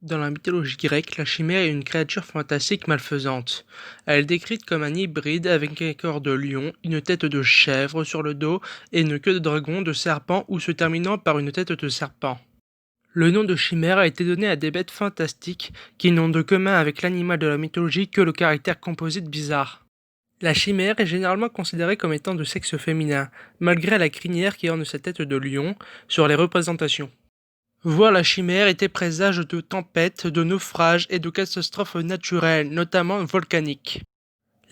Dans la mythologie grecque, la chimère est une créature fantastique malfaisante. Elle est décrite comme un hybride avec un corps de lion, une tête de chèvre sur le dos et une queue de dragon, de serpent ou se terminant par une tête de serpent. Le nom de chimère a été donné à des bêtes fantastiques qui n'ont de commun avec l'animal de la mythologie que le caractère composite bizarre. La chimère est généralement considérée comme étant de sexe féminin, malgré la crinière qui orne sa tête de lion sur les représentations. Voir la chimère était présage de tempêtes, de naufrages et de catastrophes naturelles, notamment volcaniques.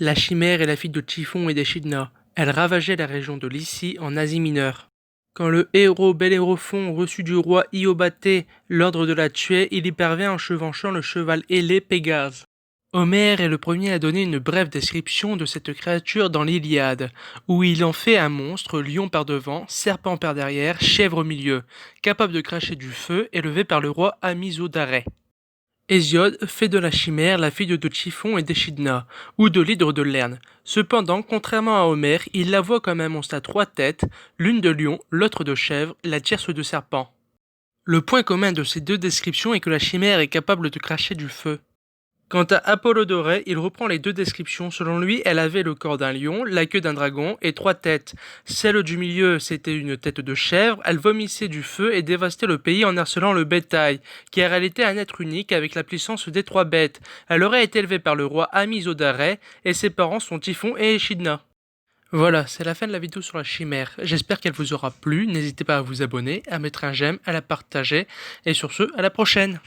La chimère est la fille de Typhon et d'Échidna. Elle ravageait la région de Lycie en Asie mineure. Quand le héros Bellérophon reçut du roi Iobaté l'ordre de la tuer, il y parvint en chevauchant le cheval ailé Pégase. Homère est le premier à donner une brève description de cette créature dans l'Iliade, où il en fait un monstre, lion par devant, serpent par derrière, chèvre au milieu, capable de cracher du feu, élevé par le roi Amisodaré. Hésiode fait de la chimère la fille de Typhon et d'Échidna, ou de l'hydre de Lerne. Cependant, contrairement à Homère, il la voit comme un monstre à trois têtes, l'une de lion, l'autre de chèvre, la tierce de serpent. Le point commun de ces deux descriptions est que la chimère est capable de cracher du feu. Quant à Apollodoré, il reprend les deux descriptions. Selon lui, elle avait le corps d'un lion, la queue d'un dragon et trois têtes. Celle du milieu, c'était une tête de chèvre. Elle vomissait du feu et dévastait le pays en harcelant le bétail, car elle était un être unique avec la puissance des trois bêtes. Elle aurait été élevée par le roi Amisodaré et ses parents sont Typhon et Échidna. Voilà, c'est la fin de la vidéo sur la chimère. J'espère qu'elle vous aura plu. N'hésitez pas à vous abonner, à mettre un j'aime, à la partager. Et sur ce, à la prochaine.